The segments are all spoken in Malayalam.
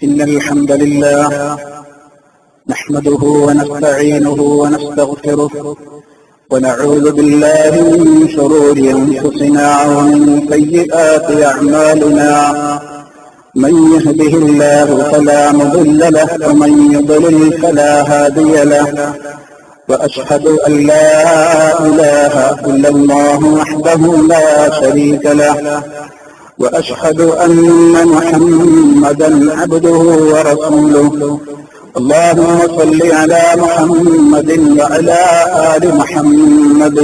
إن الحمد لله نحمده ونستعينه ونستغفره ونعوذ بالله من شرور أنفسنا ومن سيئات أعمالنا من يهده الله فلا مضل له ومن يضلل فلا هادي له وأشهد أن لا إله إلا الله وحده لا شريك له وأشهد أن محمدا عبده ورسوله اللهم صل على محمد وعلى آل محمد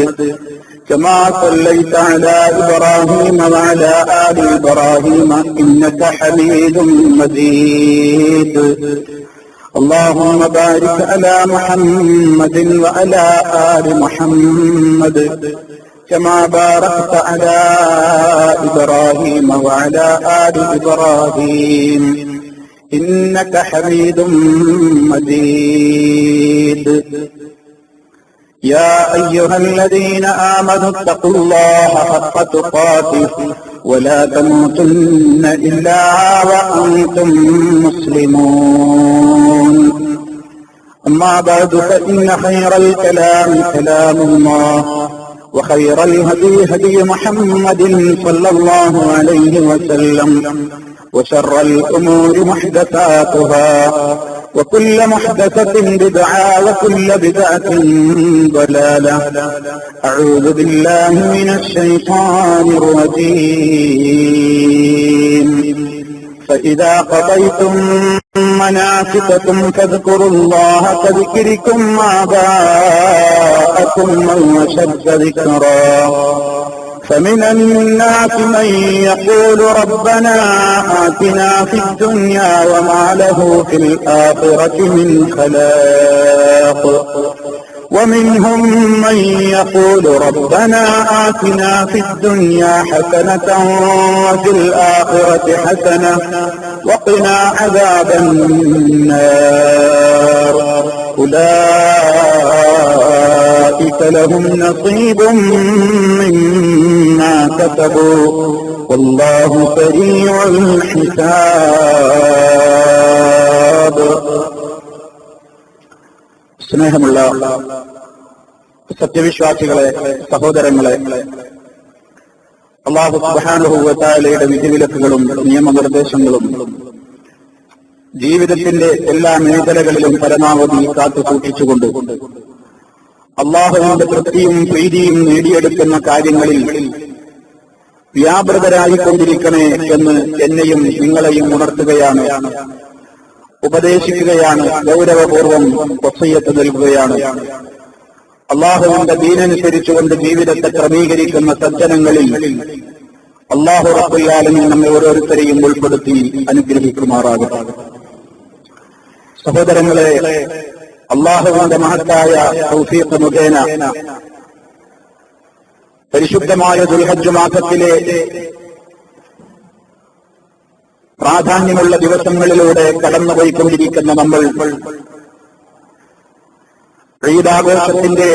كما صليت على إبراهيم وعلى آل إبراهيم إنك حميد مجيد اللهم بارك على محمد وعلى آل محمد كما باركت على إبراهيم وعلى آل إبراهيم إنك حميد مجيد يا أيها الذين آمنوا اتقوا الله حق تقاته ولا تموتن إلا وأنتم مسلمون أما بعد فإن خير الكلام كلام الله وخير الهدي هدي محمد صلى الله عليه وسلم وشر الأمور محدثاتها وكل محدثة بدعة وكل بدعة ضلالة أعوذ بالله من الشيطان الرجيم فإذا قضيتم مناسككم فاذكروا الله كذكركم آباءكم أو أشد ذكرا فمن الناس من يقول ربنا آتنا في الدنيا وما له في الآخرة من خلاق ومنهم من يقول ربنا آتنا في الدنيا حسنة وفي الآخرة حسنة وقنا عذاب النار أولئك لهم نصيب مما كسبوا والله سريع الحساب. സ്നേഹമുള്ള സത്യവിശ്വാസികളെ, സഹോദരങ്ങളെ, അല്ലാഹു സുബ്ഹാനഹു വ തആലയുടെ വിധിവിലക്കുകളും നിയമനിർദ്ദേശങ്ങളും ജീവിതത്തിന്റെ എല്ലാ മേഖലകളിലും പരമാവധി കാത്തു സൂക്ഷിച്ചുകൊണ്ട് അല്ലാഹുവിന്റെ തൃപ്തിയും പ്രീതിയും നേടിയെടുക്കുന്ന കാര്യങ്ങളിൽ വ്യാപൃതരായിക്കൊണ്ടിരിക്കണേ എന്ന് എന്നെയും നിങ്ങളെയും ഉണർത്തുകയാണ്, ഉപദേശിക്കുകയാണ്, ഗൗരവപൂർവം വസിയ്യത്ത് നൽകുകയാണ്. അല്ലാഹുവിന്റെ ദീനനുസരിച്ചുകൊണ്ട് ജീവിതത്തെ ക്രമീകരിക്കുന്ന സജ്ജനങ്ങളിൽ അല്ലാഹു റബ്ബുൽ ആലമീൻ നമ്മെ ഓരോരുത്തരെയും ഉൾപ്പെടുത്തി അനുഗ്രഹിക്കുമാറാകട്ടെ. സഹോദരങ്ങളെ, അല്ലാഹുവിന്റെ മഹത്തായ തൗഫീഖ് മുഖേന പരിശുദ്ധമായ ദുൽഹജ്ജ് മാസത്തിലെ പ്രാധാന്യമുള്ള ദിവസങ്ങളിലൂടെ കടന്നുപോയിക്കൊണ്ടിരിക്കുന്ന നമ്മൾ ഈദാഘോഷത്തിന്റെ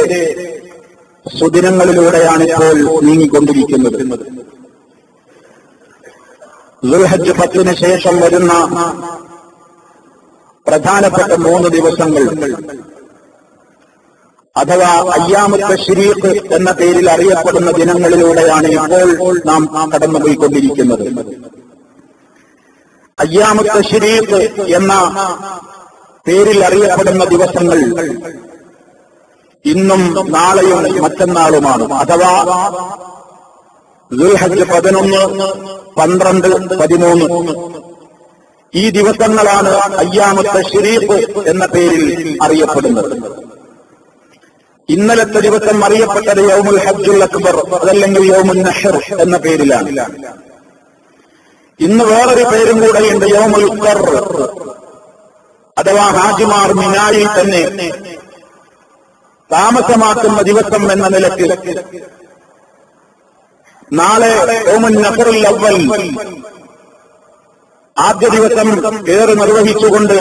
സുദിനങ്ങളിലൂടെയാണിപ്പോൾ നീങ്ങിക്കൊണ്ടിരിക്കുന്നത്. ദുൽഹജ്ജ് 10-ന് ശേഷം വരുന്ന പ്രധാനപ്പെട്ട 3 ദിവസങ്ങൾ അഥവാ അയ്യാമുൽ തശ്രീഖ് എന്ന പേരിൽ അറിയപ്പെടുന്ന ദിനങ്ങളിലൂടെയാണ് ഇപ്പോൾ നാം കടന്നുപോയിക്കൊണ്ടിരിക്കുന്നത്. അയ്യാമുൽ തശ്രീഖ് എന്ന പേരിൽ അറിയപ്പെടുന്ന ദിവസങ്ങൾ ഇന്നും നാളെയും മറ്റന്നാളുമാണ്. അഥവാ ദുൽഹജ്ജ് 11, 12, 13 ഈ ദിവസങ്ങളാണ് അയ്യാമുൽ തശ്രീഖ് എന്ന പേരിൽ അറിയപ്പെടുന്നത്. ഇന്നലത്തെ ദിവസം അറിയപ്പെട്ടത് യൗമുൽ ഹജ്ജുൽ അക്ബർ, അതല്ലെങ്കിൽ യൗമുൻ നഹ്ർ എന്ന പേരിലാണ്. ഇന്ന് വേറൊരു പേരും കൂടെയുണ്ട്, യൗമുൽ ഖർ, അഥവാ ഹാജിമാർ മിനായിൽ തന്നെ താമസമാക്കുന്ന ദിവസം എന്ന നിലയ്ക്ക് നാളെ യൗമുൻ നഹ്റുൽ അവ്വൽ ആദ്യ ദിവസം ഏറെ നിർവഹിച്ചുകൊണ്ട്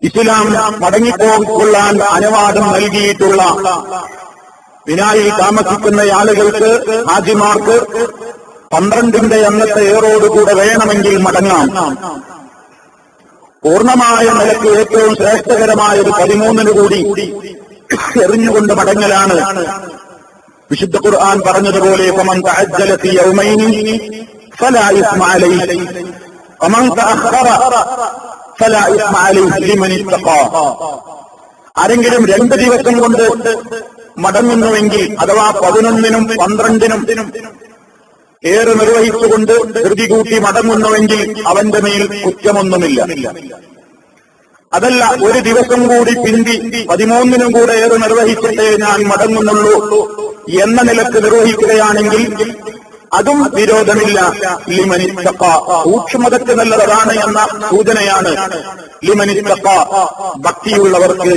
ഇസ്ലാം മടങ്ങിപ്പോകൊള്ളാൻ അനുവാദം നൽകിയിട്ടുള്ള മിനായിൽ താമസിക്കുന്ന ആളുകൾക്ക്, ഹാജിമാർക്ക് 12ന്റെ അന്നത്തെ ഏറോടുകൂടെ വേണമെങ്കിൽ മടങ്ങാം. പൂർണ്ണമായ നിലയ്ക്ക് ഏറ്റവും ശ്രേഷ്ഠകരമായ ഒരു 13 കൂടി എറിഞ്ഞുകൊണ്ട് മടങ്ങലാണ് വിശുദ്ധ ഖുർആൻ പറഞ്ഞതുപോലെ ഫമൻ തഅജ്ജല ഫീ യൗമൈനി ഫലാ ഇസ്മ അലൈഹി വമൻ തഅഖറ ഫലാ ഇസ്മ അലൈഹി ലിമൻ ഇത്തഖാ. ആരെങ്കിലും 2 ദിവസം കൊണ്ട് മടങ്ങുന്നുവെങ്കിൽ, അഥവാ 11നും 12നും ഏറെ നിർവഹിച്ചുകൊണ്ട് ധൃതി കൂട്ടി മടങ്ങുന്നുവെങ്കിൽ അവന്റെ മേൽ കുറ്റമൊന്നുമില്ല. അതല്ല, ഒരു ദിവസം കൂടി പിന്തി 13നും കൂടെ ഏറെ നിർവഹിച്ചിട്ടേ ഞാൻ മടങ്ങുന്നുള്ളൂ എന്ന നിലക്ക് നിർവഹിക്കുകയാണെങ്കിൽ അതും വിരോധമില്ല. ലിമനിത്തഖ, സൂക്ഷ്മതയ്ക്ക് നല്ലതാണ് എന്ന സൂചനയാണ് ലിമനിത്തഖ, ഭക്തിയുള്ളവർക്ക്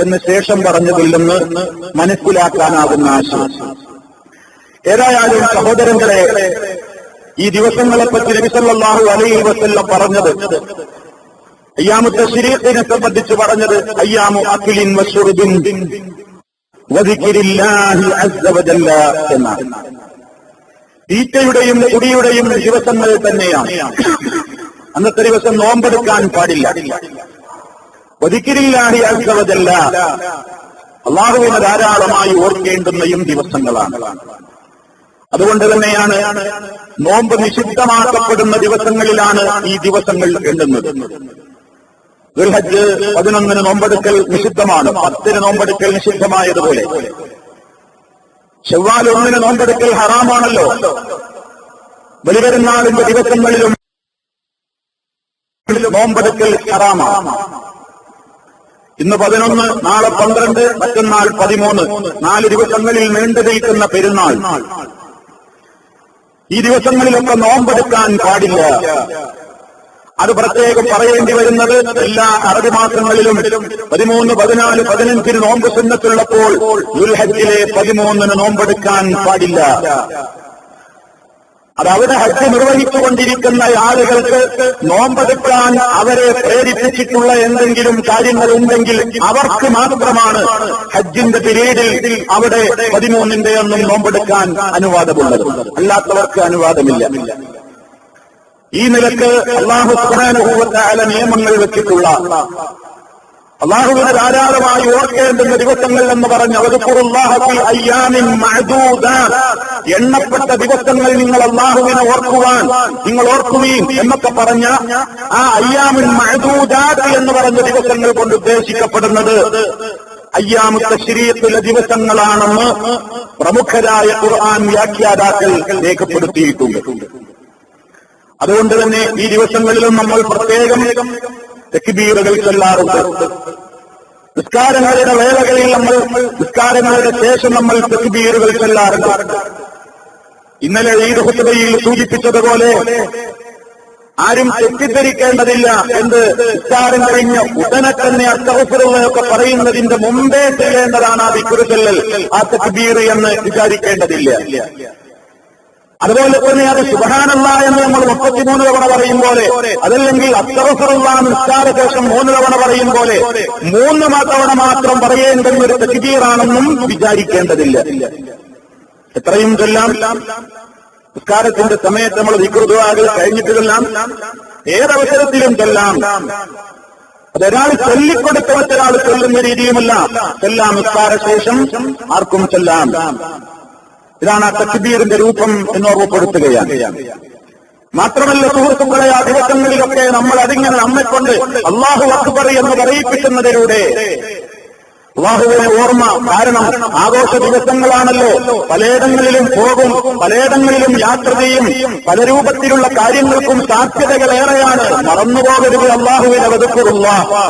എന്ന് ശേഷം പറഞ്ഞതിൽ നിന്ന് മനസ്സിലാക്കാനാകുന്ന ആശയം. ഏതായാലും സഹോദരങ്ങളെ, ഈ ദിവസങ്ങളെപ്പറ്റി നബി സല്ലല്ലാഹു അലൈഹി വസല്ലം പറഞ്ഞത്, അയ്യാമു തശ്രീഖിനെ സംബന്ധിച്ച് പറഞ്ഞത് അയ്യാമു അക്ലിൻ വശുർബിൻ വദിക്രില്ലാഹി അസ്സ വജല്ല എന്നാണ്. തീറ്റയുടെയും കുടിയുടെയും ദിവസങ്ങൾ തന്നെയാണ്. അന്നത്തെ ദിവസം നോമ്പെടുക്കാൻ പാടില്ല. വദിക്രില്ലാഹി അസ്സ വജല്ല, അല്ലാഹുവിനെ ധാരാളമായി ഓർക്കേണ്ടുന്നയും ദിവസങ്ങളാണ്. അതുകൊണ്ട് തന്നെയാണ് നോമ്പ് നിഷിദ്ധമാക്കപ്പെടുന്ന ദിവസങ്ങളിലാണ് ഈ ദിവസങ്ങൾ എണ്ണുന്നത്. ദുൽഹജ്ജ് 11 നോമ്പെടുക്കൽ നിഷിദ്ധമാണ്, 10 നോമ്പെടുക്കൽ നിഷിദ്ധമായതുപോലെ ശവ്വാൽ 1 നോമ്പെടുക്കൽ ഹറാമാണല്ലോ. ബലിപെരുന്നാളിന്റെ ദിവസങ്ങളിലും നോമ്പെടുക്കൽ ഹറാമാണ്. ഇന്ന് 11, നാളെ 12, മറ്റന്നാൾ 13, 4 ദിവസങ്ങളിൽ നീണ്ടു നിൽക്കുന്ന പെരുന്നാൾ. ഈ ദിവസങ്ങളിലൊക്കെ നോമ്പെടുക്കാൻ പാടില്ല. അത് പ്രത്യേകം പറയേണ്ടി വരുന്നത് എല്ലാ അറബി മാസങ്ങളിലും 13, 14, 15 നോമ്പ് സുന്നത്തുള്ളപ്പോൾ ദുൽഹജ്ജിലെ 13 നോമ്പെടുക്കാൻ പാടില്ല. അത് അവിടെ ഹജ്ജ് നിർവഹിച്ചുകൊണ്ടിരിക്കുന്ന ആളുകൾക്ക് നോമ്പെടുക്കാൻ അവരെ പ്രേരിപ്പിച്ചിട്ടുള്ള എന്തെങ്കിലും കാര്യങ്ങളുണ്ടെങ്കിൽ അവർക്ക് മാത്രമാണ് ഹജ്ജിന്റെ പീരീഡിൽ അവിടെ 13ന്റെ ഒന്നും നോമ്പെടുക്കാൻ അനുവാദമുള്ളത്. അല്ലാത്തവർക്ക് അനുവാദമില്ല. ഈ നിലക്ക് അല്ലാഹു സുബ്ഹാനഹു വ തആല നിയമങ്ങൾ വെച്ചിട്ടുള്ള, അല്ലാഹുവിനെ ധാരാളമായി ഓർക്കേണ്ടുന്ന ദിവസങ്ങൾ എന്ന് പറഞ്ഞ് വദ്കുറുല്ലാഹ ഫീ അയ്യാമിൻ മഅദൂദാത്ത്, എണ്ണപ്പെട്ട ദിവസങ്ങൾ നിങ്ങൾ അല്ലാഹുവിനെ ഓർക്കുവാൻ നിങ്ങൾ ഓർക്കുവീൻ എന്നൊക്കെ പറഞ്ഞ ആ അയ്യാമിൻ മഅദൂദാത്ത് എന്ന് പറഞ്ഞ ദിവസങ്ങൾ കൊണ്ട് ഉദ്ദേശിക്കപ്പെടുന്നത് അയ്യാമു തശ്രീഖിലെ ദിവസങ്ങളാണെന്ന് പ്രമുഖരായ ഖുർആൻ വ്യാഖ്യാതാക്കൾ രേഖപ്പെടുത്തിയിട്ടുണ്ട്. അതുകൊണ്ട് തന്നെ ഈ ദിവസങ്ങളിലും നമ്മൾ പ്രത്യേകം തക്ബീറുകൾ ചൊല്ലാറുണ്ട്. നിസ്കാരങ്ങളുടെ വേളകളിൽ നമ്മൾ, നിസ്കാരങ്ങളുടെ ശേഷം നമ്മൾ തക്ബീറുകൾ ചൊല്ലാറുണ്ട്. ഇന്നലെ ഈദ് ഖുത്ബയിൽ സൂചിപ്പിച്ചതുപോലെ ആരും തെറ്റിദ്ധരിക്കേണ്ടതില്ല. എന്ത്, നിസ്കാരം കഴിഞ്ഞ് ഉടനെ തന്നെ അസ്തഗ്ഫിറുള്ളയൊക്കെ പറയുന്നതിന്റെ മുമ്പേ ചെല്ലേണ്ടതാണ് ആ ദിക്ർ ചൊല്ലൽ, ആ തക്ബീർ എന്ന് വിചാരിക്കേണ്ടതില്ല. അതുപോലെ തന്നെ അത് സുബ്ഹാനല്ലാഹ് എന്ന് നമ്മൾ 33 തവണ പറയും പോലെ, അതല്ലെങ്കിൽ അസ്തഗ്ഫിറുല്ലാഹ് നിസ്കാരശേഷം 3 തവണ പറയും പോലെ 3 തവണ മാത്രം പറയേണ്ടുന്ന ഒരു തക്ബീറാണെന്നും വിചാരിക്കേണ്ടതില്ല. എത്രയും ചൊല്ലാം. നിസ്കാരത്തിന്റെ സമയത്ത് നമ്മൾ ദിക്ർ ദുആകൾ കഴിഞ്ഞിട്ട് ചൊല്ലാം, ഏതവസരത്തിലും ചൊല്ലാം. അതൊരാൾ ചൊല്ലിക്കൊടുത്ത മറ്റൊരാൾ ചൊല്ലുന്ന രീതിയുമല്ല. ചൊല്ലാം, നിസ്കാരശേഷം ആർക്കും ചൊല്ലാം. ഇതാണ് ആ തക്ബീറിന്റെ രൂപം എന്ന് ഓർമ്മപ്പെടുത്തുകയാണ്. മാത്രമല്ല സുഹൃത്തുക്കളെ, ആ ദിവസങ്ങളിലൊക്കെ നമ്മൾ അതിങ്ങനെ നമ്മെക്കൊണ്ട് അല്ലാഹു അക്ബർ എന്ന് പറയിപ്പിക്കുന്നതിലൂടെ അല്ലാഹുവിനെ ഓർമ്മ, കാരണം ആഘോഷ ദിവസങ്ങളാണല്ലോ, പലയിടങ്ങളിലും പോകും, പലയിടങ്ങളിലും യാത്ര ചെയ്യും, പല രൂപത്തിലുള്ള കാര്യങ്ങൾക്കും സാധ്യതകളേറെയാണ്. മറന്നുപോകരുത് അല്ലാഹുവിനെ വദ്കുറുല്ലാഹ്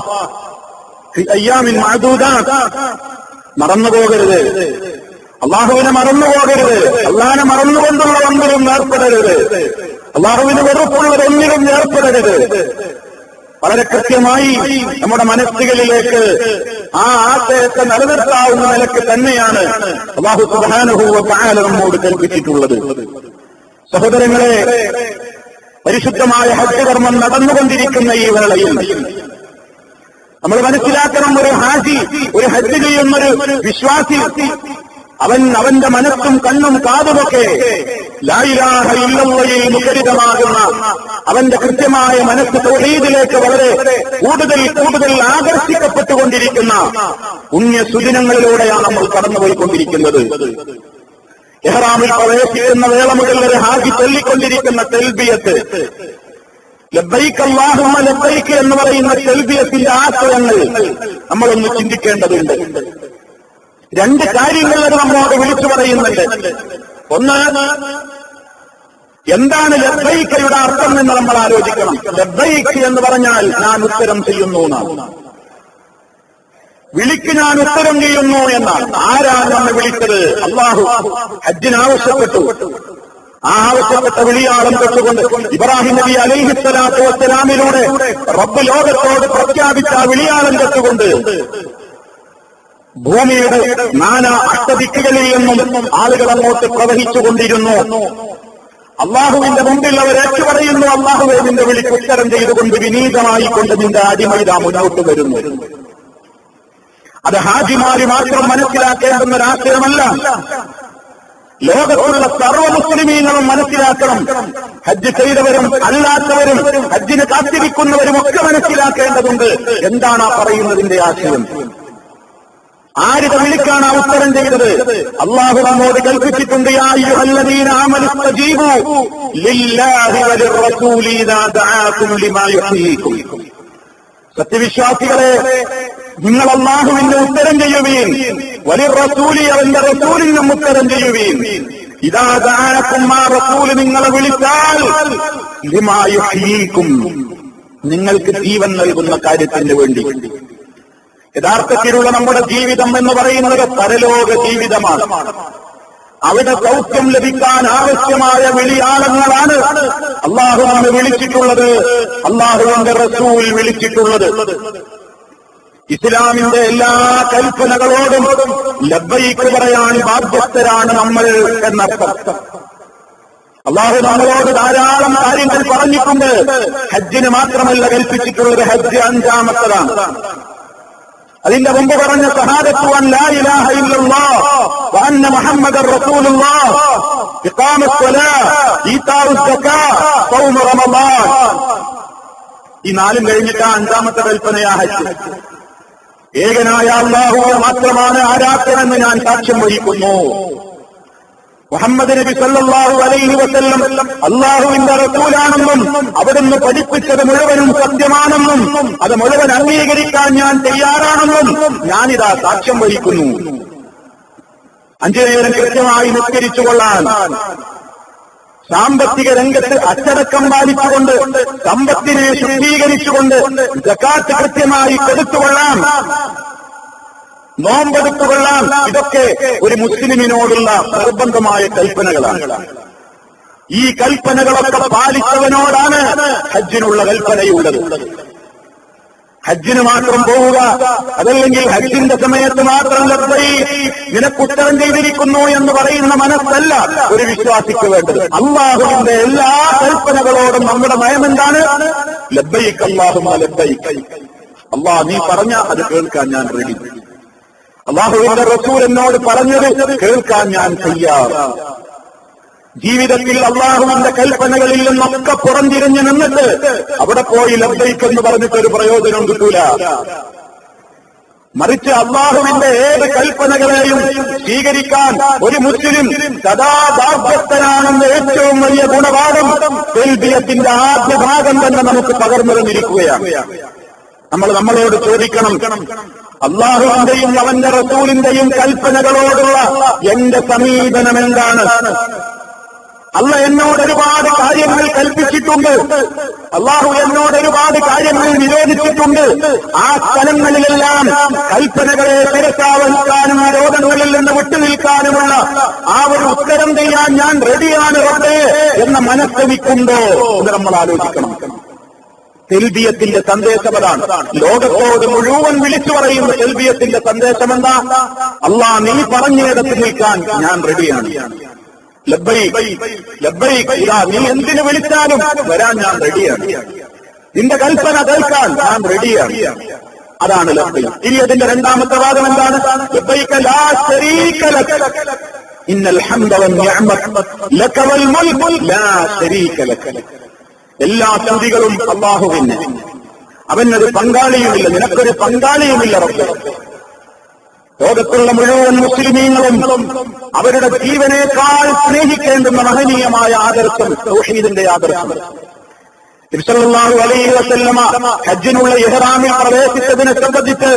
ഫീ അയ്യാമിൻ മഅദൂദാത്ത്, മറന്നുപോകരുത്. അള്ളാഹുവിനെ മറന്നുപോകരുത്. അള്ളാഹിനെ മറന്നുകൊണ്ടുള്ള ഒന്നിലും ഏർപ്പെടരുത്. അള്ളാഹുവിന് വെറുപ്പുള്ളതൊന്നിലും ഏർപ്പെടരുത്. വളരെ കൃത്യമായി നമ്മുടെ മനസ്സുകളിലേക്ക് ആ ആശയത്തെ നിലനിർത്താവുന്ന നിലയ്ക്ക് തന്നെയാണ് അല്ലാഹു സുബ്ഹാനഹു വ തആല നമ്മോട് കൽപ്പിച്ചിട്ടുള്ളത്. സഹോദരങ്ങളെ, പരിശുദ്ധമായ ഹജ്ജ് കർമ്മം നടന്നുകൊണ്ടിരിക്കുന്ന ഈ വേളയിൽ നമ്മൾ മനസ്സിലാക്കണം, ഒരു ഹാജി, ഒരു ഹജ്ജ് ചെയ്യുന്നൊരു വിശ്വാസി, അവന്റെ മനസ്സും കണ്ണും കാതുമൊക്കെ ലാ ഇലാഹ ഇല്ലല്ലാഹയിൽ മുഖരിതമാകുന്ന അവന്റെ കൃത്യമായ മനസ്സ് തൗഹീദിലേക്ക് വളരെ കൂടുതൽ ആകർഷിക്കപ്പെട്ടുകൊണ്ടിരിക്കുന്ന പുണ്യ സുദിനങ്ങളിലൂടെയാണ് നമ്മൾ കടന്നുപോയിക്കൊണ്ടിരിക്കുന്നത്. ഇഹ്റാമിൽ പ്രവേശിക്കുന്ന വേള മുതൽ വരെ ഹാജി ചൊല്ലിക്കൊണ്ടിരിക്കുന്ന തൽബിയത്ത്, ലബ്ബൈക അല്ലാഹുമ്മ ലബ്ബൈക എന്ന് പറയുന്ന തൽബിയത്തിന്റെ ആശയങ്ങൾ നമ്മളൊന്ന് ചിന്തിക്കേണ്ടതുണ്ട്. രണ്ട് കാര്യങ്ങൾ നമ്മോട് വിളിച്ചു പറയുന്നുണ്ട്. ഒന്ന്, എന്താണ് ലബ്ബൈകയുടെ അർത്ഥം എന്ന് നമ്മൾ ആലോചിക്കണം. ലബ്ബൈക എന്ന് പറഞ്ഞാൽ ഞാൻ ഉത്തരം ചെയ്യുന്നു എന്നാണ്. വിളിക്ക് ഞാൻ ഉത്തരം ചെയ്യുന്നു എന്നാണ്. ആരാണ് നമ്മെ വിളിച്ചത്? അല്ലാഹു ഹജ്ജിനാവശ്യപ്പെട്ടു. ആ ആവശ്യപ്പെട്ട വിളിയാളം തൊട്ടുകൊണ്ട് ഇബ്രാഹിം നബി അലൈഹിസ്സലാത്തു വസ്സലാമിലൂടെ റബ്ബ് ലോകത്തോട് പ്രഖ്യാപിച്ച വിളിയാളം തൊട്ടുകൊണ്ട് ഭൂമിയുടെ നാനാ അഷ്ടദിക്കുകളിൽ നിന്നും ആളുകൾ അങ്ങോട്ട് പ്രവഹിച്ചുകൊണ്ടിരുന്നു. അള്ളാഹുവിന്റെ മുമ്പിൽ അവർ ഏറ്റുപറയുന്നു, അള്ളാഹുവെ നിന്റെ വിളിക്ക് ഉത്തരം ചെയ്തുകൊണ്ട് വിനീതമായിക്കൊണ്ട് നിന്റെ അടിമയിതാ മുന്നോട്ട് വരുന്നു. അത് ഹാജിമാര് മാത്രം മനസ്സിലാക്കേണ്ടുന്ന ഒരാശയമല്ല, ലോകത്തുള്ള സർവ്വ മുസ്ലിമീങ്ങളും മനസ്സിലാക്കണം. ഹജ്ജ് ചെയ്തവരും അല്ലാത്തവരും ഹജ്ജിന് കാത്തിരിക്കുന്നവരും ഒക്കെ മനസ്സിലാക്കേണ്ടതുണ്ട്. എന്താണ് ആ പറയുന്നതിന്റെ ആശയം? ആരുടെ വിളിക്കാണ് ആ ഉത്തരം ചെയ്തത്? അല്ലാഹു നമ്മോട് കൽപ്പിച്ചിട്ടുണ്ട്, യാ അയ്യുഹല്ലദീന ആമനൂ ഇസ്തജീബൂ ലില്ലാഹി വലിർറസൂലി ഇദാ ദഅാകും ലിമാ യുഹ്യീകും. സത്യവിശ്വാസികളെ, നിങ്ങൾ അല്ലാഹുവിന്റെ ഉത്തരം ചെയ്യുവീൻ, വലിർറസൂലി അവന്റെ റസൂലിനും ഉത്തരം ചെയ്യുവീൻ. ഇദാ ദഅാകും, ആ റസൂൽ നിങ്ങളെ വിളിച്ചാൽ ലിമാ യുഹ്യീകും, നിങ്ങൾക്ക് ജീവൻ നൽകുന്ന കാര്യത്തിന് വേണ്ടി. യഥാർത്ഥത്തിലുള്ള നമ്മുടെ ജീവിതം എന്ന് പറയുന്നത് പരലോക ജീവിതമാണ്. അവിടെ സൗഖ്യം ലഭിക്കാൻ ആവശ്യമായ വിളിയാളങ്ങളാണ് അള്ളാഹു നമ്മെ വിളിച്ചിട്ടുള്ളത്, അള്ളാഹുവിന്റെ റസൂൽ വിളിച്ചിട്ടുള്ളത്. ഇസ്ലാമിന്റെ എല്ലാ കൽപ്പനകളോടും ലബ്ബൈക്ക് പറയാൻ ബാധ്യസ്ഥരാണ് നമ്മൾ എന്നർത്ഥം. അള്ളാഹു നമ്മളോട് ധാരാളം കാര്യങ്ങൾ പറഞ്ഞിട്ടുണ്ട്. ഹജ്ജിന് മാത്രമല്ല കൽപ്പിച്ചിട്ടുള്ളത്, ഹജ്ജ് അഞ്ചാമത്തതാണ്. അതിന്റെ മുമ്പ് പറഞ്ഞ ഷഹാദത്തു അൻ ലാ ഇലാഹ ഇല്ലല്ലാഹ് വ അന്ന മുഹമ്മദർ റസൂലുള്ളാഹ്, ഇഖാമത്തുസ് സ്വലാത്ത്, ഈതാഉസ് സകാത്ത്, സൗമ റമളാൻ. ഈ നാലും കഴിഞ്ഞിട്ട് അഞ്ചാമത്തെ കൽപ്പനയാ ഹജ്ജ്. ഏകനായ അല്ലാഹുവെ മാത്രമാണ് ആരാധനെന്ന് ഞാൻ സാക്ഷ്യം വഹിക്കുന്നു. മുഹമ്മദ് നബി സല്ലല്ലാഹു അലൈഹി വസല്ലം അല്ലാഹുവിന്റെ റസൂലാണെന്നും അവിടുന്ന് പഠിപ്പിച്ചത് മുഴുവനും സത്യമാണെന്നും അത് മുഴുവൻ അംഗീകരിക്കാൻ ഞാൻ തയ്യാറാണെന്നും ഞാനിതാ സാക്ഷ്യം വഹിക്കുന്നു. 5 നേരം കൃത്യമായി നിസ്കരിച്ചുകൊള്ളാൻ, സാമ്പത്തിക രംഗത്ത് അച്ചടക്കം പാലിച്ചുകൊണ്ട്, സമ്പത്തിനെ ശുദ്ധീകരിച്ചുകൊണ്ട് സകാത്ത് കൃത്യമായി കൊടുത്തുകൊള്ളാം, നോമ്പെടുത്തുകൊള്ളാം. ഇതൊക്കെ ഒരു മുസ്ലിമിനോടുള്ള നിർബന്ധമായ കൽപ്പനകളാണ്. ഈ കൽപ്പനകളൊക്കെ പാലിച്ചവനോടാണ് ഹജ്ജിനുള്ള കൽപ്പനയുള്ളത്. ഹജ്ജിന് മാത്രം പോവുക, അതല്ലെങ്കിൽ ഹജ്ജിന്റെ സമയത്ത് മാത്രം ലബ്ബൈക് നിനക്കുത്തരം ചെയ്തിരിക്കുന്നു എന്ന് പറയുന്ന മനസ്സല്ല ഒരു വിശ്വാസിക്ക് വേണ്ടത്. അല്ലാഹുവിന്റെ എല്ലാ കൽപ്പനകളോടും നമ്മുടെ നയമെന്താണ്? ലബ്ബൈക് അല്ലാഹുമ്മ ലബ്ബൈക്. അല്ലാഹ് നീ പറഞ്ഞ അത് കേൾക്കാൻ ഞാൻ റെഡി. അല്ലാഹുവിന്റെ റസൂൽ എന്നോട് പറഞ്ഞത് കേൾക്കാൻ ഞാൻ തയ്യാർ. ജീവിതത്തിൽ അല്ലാഹുവിന്റെ കൽപ്പനകളിൽ നിന്നൊക്കെ പുറംതിരിഞ്ഞു നിന്നിട്ട് അവിടെ പോയി ലബ്ബൈക് എന്ന് പറഞ്ഞിട്ടൊരു പ്രയോജനം കിട്ടൂല. മറിച്ച് അല്ലാഹുവിന്റെ ഏത് കൽപ്പനകളെയും സ്വീകരിക്കാൻ ഒരു മുസ്ലിം സദാ ബാധ്യസ്ഥനാണെന്ന് ഏറ്റവും വലിയ ഗുണപാഠം തൽബിയത്തിന്റെ ആദ്യ ഭാഗം തന്നെ നമുക്ക് പകർന്നു തന്നിരിക്കുകയാണ്. നമ്മളോട് ചോദിക്കണം, അല്ലാഹുവിന്റെയും അവന്റെ റസൂലിന്റെയും കൽപ്പനകളോടുള്ള എന്റെ സമീപനം എന്താണ്? അല്ല എന്നോട് ഒരുപാട് കാര്യങ്ങൾ കൽപ്പിച്ചിട്ടുണ്ട്, അല്ലാഹു എന്നോട് ഒരുപാട് കാര്യങ്ങൾ നിരോധിച്ചിട്ടുണ്ട്. ആ സ്ഥലങ്ങളിലെല്ലാം കൽപ്പനകളെ ശിരസാവഹിക്കാനും നിരോധനങ്ങളിൽ നിന്ന് വിട്ടുനിൽക്കാനുമുള്ള ആ ഒരു ഉത്തരം ചെയ്യാൻ ഞാൻ റെഡിയാണ് റബ്ബേ എന്ന മനസ്സെനിക്കുണ്ടോ എന്ന് നമ്മൾ ആലോചിക്കണം. തൽബിയത്തിന്റെ സന്ദേശം അതാണ്. ലോകത്തോട് മുഴുവൻ വിളിച്ചു പറയുന്ന തൽബിയത്തിന്റെ സന്ദേശം എന്താ? അല്ലാഹ് നീ പറഞ്ഞിടത്ത് നിൽക്കാൻ ഞാൻ റെഡിയാണ്. ലബ്ബൈക് ലബ്ബൈക്, ഇതാ നീ എന്തിനു വിളിച്ചാലും വരാൻ ഞാൻ റെഡിയാണ്. നിന്റെ കൽപ്പന കേൾക്കാൻ ഞാൻ റെഡിയാണ്. അതാണ് ലബ്ബൈക്. ഇനി അതിന്റെ രണ്ടാമത്തെ ഭാഗം എന്താണ്? ലബ്ബൈക ലാ ശരീക ലക, ഇന്നൽ ഹംദ വന്നിഅമത ലക വൽ മുൽക് ലാ ശരീക ലക. എല്ലാ സ്തുതികളും അല്ലാഹുവിന്, അവനൊരു പങ്കാളിയുമില്ല, നിനക്കൊരു പങ്കാളിയുമില്ല റബ്ബേ. ലോകത്തുള്ള മുഴുവൻ മുസ്ലിമീങ്ങളും അവരുടെ ജീവനേക്കാൾ സ്നേഹിക്കേണ്ടുന്ന മഹനീയമായ ആദർശം തൗഹീദിന്റെ ആദർശം. നബി സല്ലല്ലാഹു അലൈഹി വസല്ലമ ഹജ്ജിനുള്ള ഇഹ്റാമിൽ പ്രവേശിച്ചതിനെ സംബന്ധിച്ച്